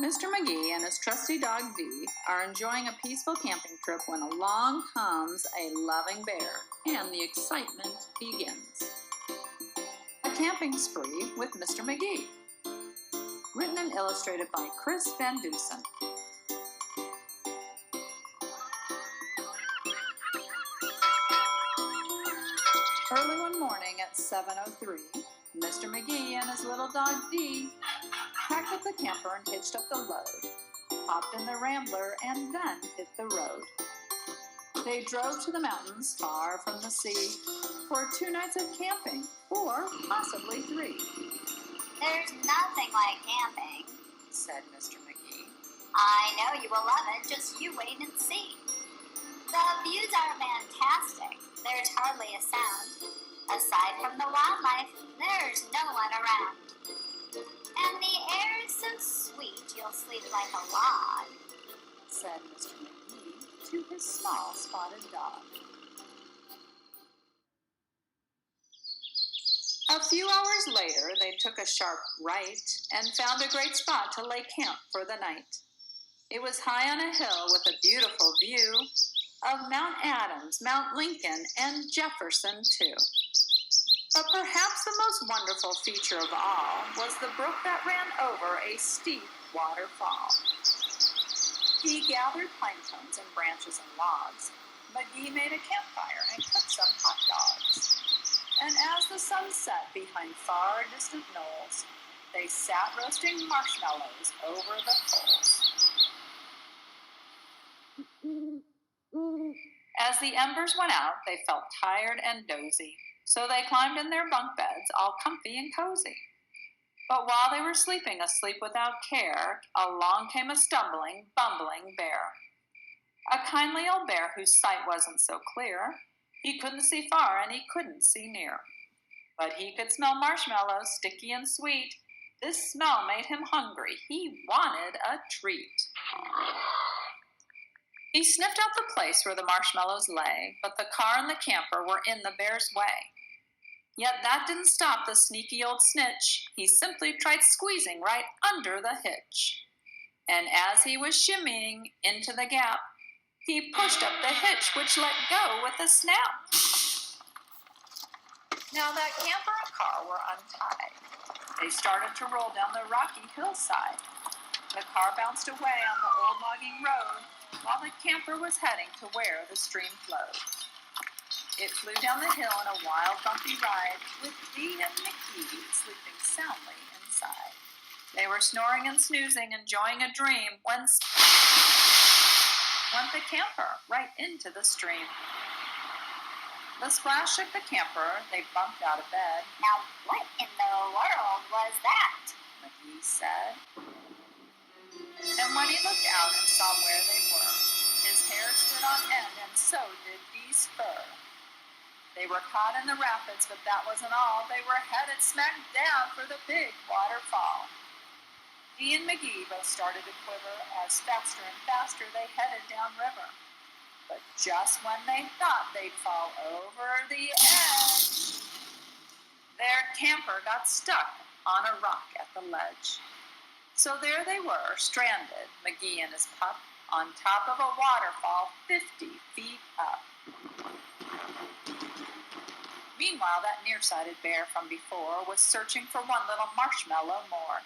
Mr. McGee and his trusty dog Dee are enjoying a peaceful camping trip when along comes a loving bear and the excitement begins. A Camping Spree with Mr. McGee. Written and illustrated by Chris Van Dusen. Early one morning at 7:03, Mr. McGee and his little dog Dee packed up the camper and hitched up the load, hopped in the Rambler, and then hit the road. They drove to the mountains far from the sea for 2 nights of camping, or possibly 3. There's nothing like camping, said Mr. McGee. I know you will love it, just you wait and see. The views are fantastic. There's hardly a sound. Aside from the wildlife, there's no one around. And the air is so sweet, you'll sleep like a log, said Mr. McGee to his small spotted dog. A few hours later, they took a sharp right and found a great spot to lay camp for the night. It was high on a hill with a beautiful view of Mount Adams, Mount Lincoln, and Jefferson, too. But perhaps the most wonderful feature of all was the brook that ran over a steep waterfall. He gathered planktons and branches and logs. McGee made a campfire and cooked some hot dogs. And as the sun set behind far distant knolls, they sat roasting marshmallows over the coals. As the embers went out, they felt tired and dozy, so they climbed in their bunk beds, all comfy and cozy. But while they were sleeping asleep without care, along came a stumbling, bumbling bear. A kindly old bear whose sight wasn't so clear. He couldn't see far and he couldn't see near. But he could smell marshmallows, sticky and sweet. This smell made him hungry. He wanted a treat. He sniffed out the place where the marshmallows lay, but the car and the camper were in the bear's way. Yet that didn't stop the sneaky old snitch. He simply tried squeezing right under the hitch. And as he was shimmying into the gap, he pushed up the hitch, which let go with a snap. Now that camper and car were untied. They started to roll down the rocky hillside. The car bounced away on the old logging road, while the camper was heading to where the stream flowed. It flew down the hill in a wild, bumpy ride, with Dee and McGee sleeping soundly inside. They were snoring and snoozing, enjoying a dream, when went the camper right into the stream. The splash shook the camper. They bumped out of bed. Now what in the world was that? McGee said. And when he looked out and saw where they were, his hair stood on end, and so did Dee's fur. They were caught in the rapids, but that wasn't all. They were headed smack down for the big waterfall. Dee and McGee both started to quiver as faster and faster they headed downriver. But just when they thought they'd fall over the edge, their camper got stuck on a rock at the ledge. So there they were, stranded, McGee and his pup, on top of a waterfall 50 feet up. Meanwhile, that nearsighted bear from before was searching for one little marshmallow more,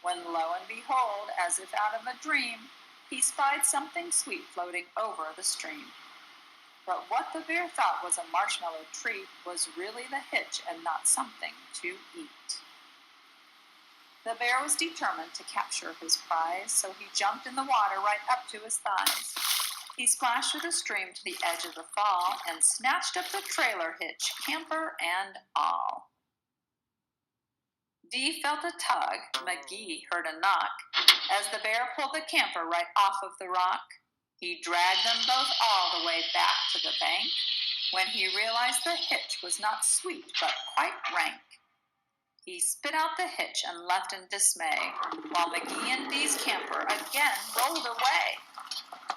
when lo and behold, as if out of a dream, he spied something sweet floating over the stream. But what the bear thought was a marshmallow treat was really the hitch and not something to eat. The bear was determined to capture his prize, so he jumped in the water right up to his thighs. He splashed through the stream to the edge of the fall and snatched up the trailer hitch, camper and all. Dee felt a tug. McGee heard a knock as the bear pulled the camper right off of the rock. He dragged them both all the way back to the bank when he realized the hitch was not sweet but quite rank. He spit out the hitch and left in dismay, while McGee and Dee's camper again rolled away.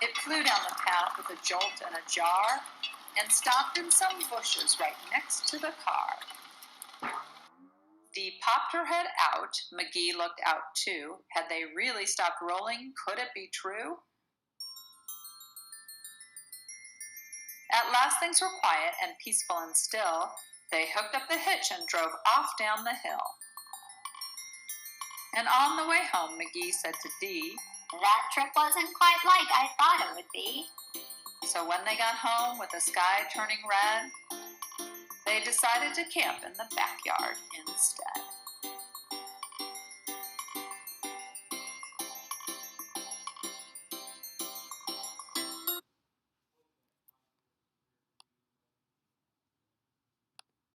It flew down the path with a jolt and a jar and stopped in some bushes right next to the car. Dee popped her head out. McGee looked out too. Had they really stopped rolling? Could it be true? At last things were quiet and peaceful and still. They hooked up the hitch and drove off down the hill. And on the way home, McGee said to Dee, "That trip wasn't quite like I thought it would be." So when they got home with the sky turning red, they decided to camp in the backyard instead.